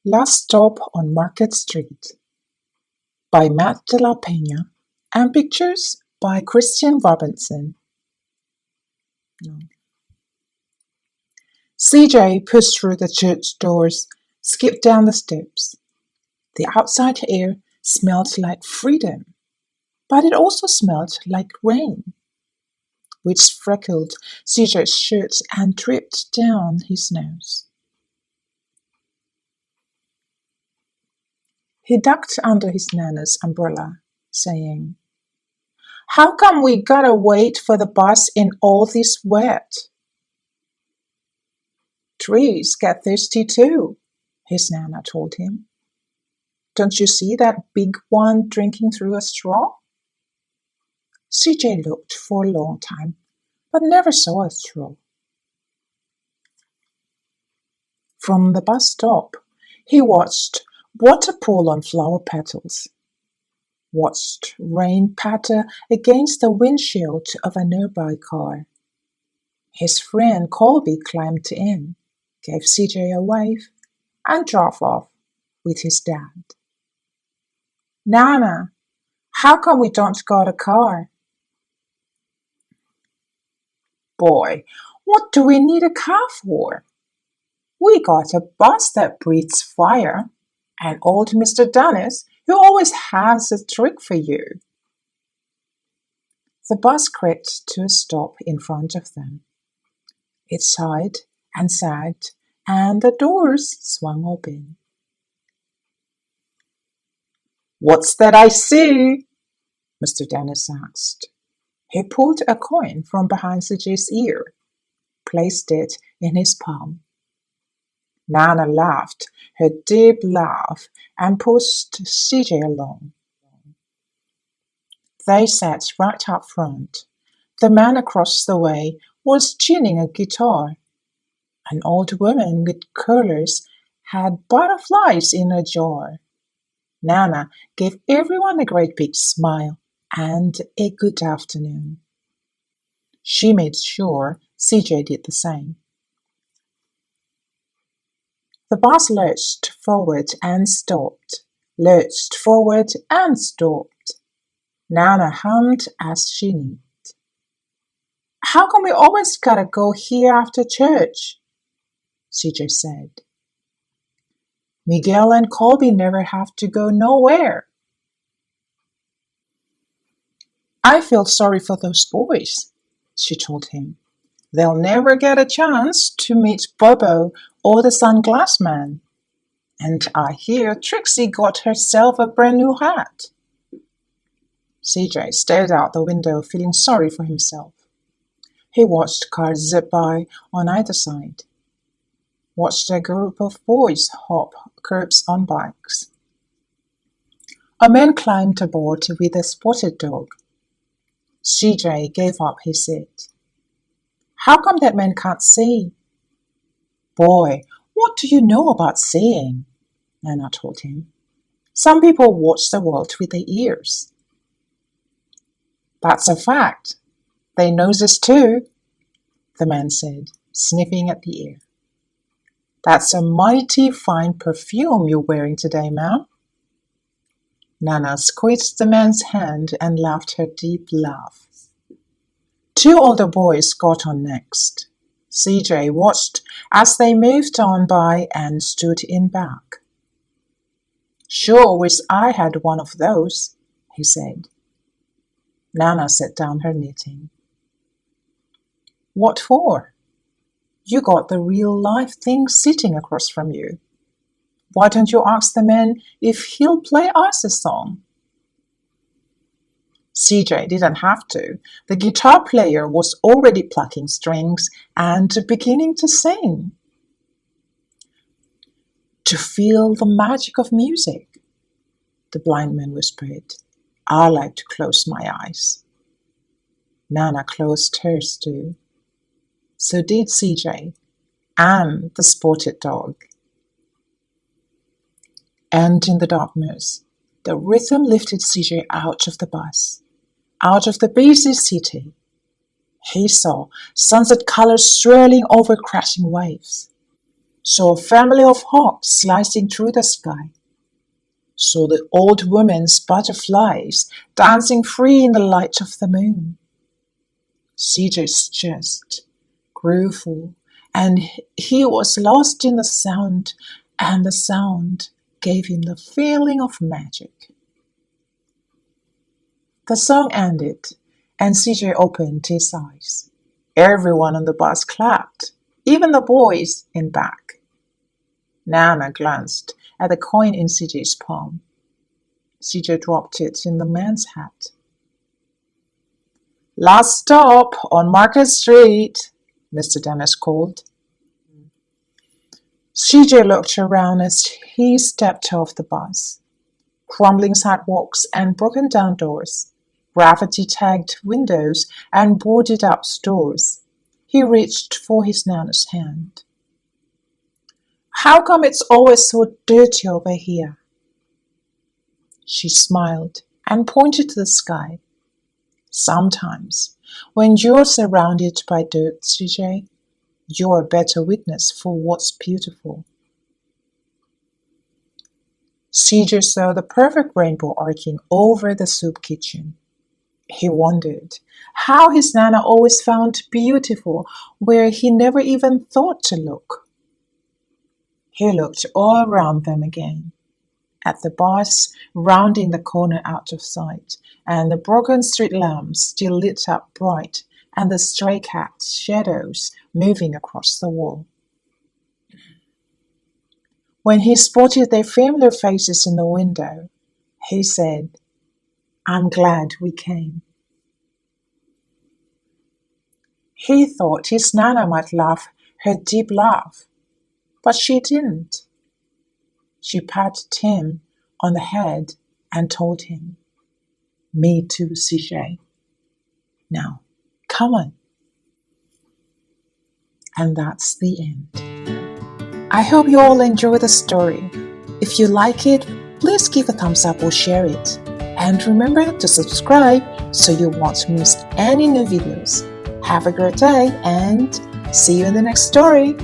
Last Stop on Market Street by Matt de la Peña and pictures by Christian Robinson. CJ pushed through the church doors, skipped down the steps. The outside air smelled like freedom, but it also smelled like rain, which freckled CJ's shirt and dripped down his nose. He ducked under his Nana's umbrella, saying, "How come we gotta wait for the bus in all this wet?" "Trees get thirsty too," his Nana told him. "Don't you see that big one drinking through a straw?" CJ looked for a long time, but never saw a straw. From the bus stop, he watched water pool on flower petals, watched rain patter against the windshield of a nearby car. His friend Colby climbed in, gave CJ a wave, and drove off with his dad. "Nana, how come we don't got a car?" "Boy, what do we need a car for? We got a bus that breathes fire, and old Mr. Dennis, who always has a trick for you." The bus creaked to a stop in front of them. It sighed and sagged, and the doors swung open. "What's that I see?" Mr. Dennis asked. He pulled a coin from behind CJ's ear, placed it in his palm. Nana laughed her deep laugh and pushed CJ along. They sat right up front. The man across the way was tuning a guitar. An old woman with curlers had butterflies in a jar. Nana gave everyone a great big smile and a good afternoon. She made sure CJ did the same. The bus lurched forward and stopped, lurched forward and stopped. Nana hummed as she knit. "How come we always gotta go here after church?" CJ said. "Miguel and Colby never have to go nowhere." "I feel sorry for those boys," she told him. "They'll never get a chance to meet Bobo or the Sunglass Man. And I hear Trixie got herself a brand new hat." CJ stared out the window, feeling sorry for himself. He watched cars zip by on either side, watched a group of boys hop curbs on bikes. A man climbed aboard with a spotted dog. CJ gave up his seat. "How come that man can't see?" "Boy, what do you know about seeing?" Nana told him. "Some people watch the world with their ears." "That's a fact. They noses too," the man said, sniffing at the air. "That's a mighty fine perfume you're wearing today, ma'am." Nana squeezed the man's hand and laughed her deep laugh. Two older boys got on next. CJ watched as they moved on by and stood in back. "Sure wish I had one of those," he said. Nana set down her knitting. "What for? You got the real-life thing sitting across from you. Why don't you ask the man if he'll play us a song?" CJ didn't have to. The guitar player was already plucking strings and beginning to sing. "To feel the magic of music," the blind man whispered. "I like to close my eyes." Nana closed hers too. So did CJ and the spotted dog. And in the darkness, the rhythm lifted CJ out of the bus, out of the busy city. He saw sunset colors swirling over crashing waves. saw a family of hawks slicing through the sky, saw the old woman's butterflies dancing free in the light of the moon. CJ's chest grew full, and he was lost in the sound, and the sound gave him the feeling of magic. The song ended, and CJ opened his eyes. Everyone on the bus clapped, even the boys in back. Nana glanced at the coin in CJ's palm. CJ dropped it in the man's hat. "Last stop on Market Street," Mr. Dennis called. CJ looked around as he stepped off the bus. Crumbling sidewalks and broken down doors, gravity-tagged windows and boarded-up stores. He reached for his Nana's hand. "How come it's always so dirty over here?" She smiled and pointed to the sky. "Sometimes, when you're surrounded by dirt, CJ, you're a better witness for what's beautiful." CJ saw the perfect rainbow arcing over the soup kitchen. He wondered how his Nana always found beautiful where he never even thought to look. He looked all around them again, at the bus rounding the corner out of sight, and the broken street lamps still lit up bright, and the stray cats' shadows moving across the wall. When he spotted their familiar faces in the window, he said, "I'm glad we came." He thought his Nana might laugh her deep laugh, but she didn't. She patted him on the head and told him, "Me too, CJ. Now, come on." And that's the end. I hope you all enjoy the story. If you like it, please give a thumbs up or share it. And remember to subscribe so you won't miss any new videos. Have a great day and see you in the next story.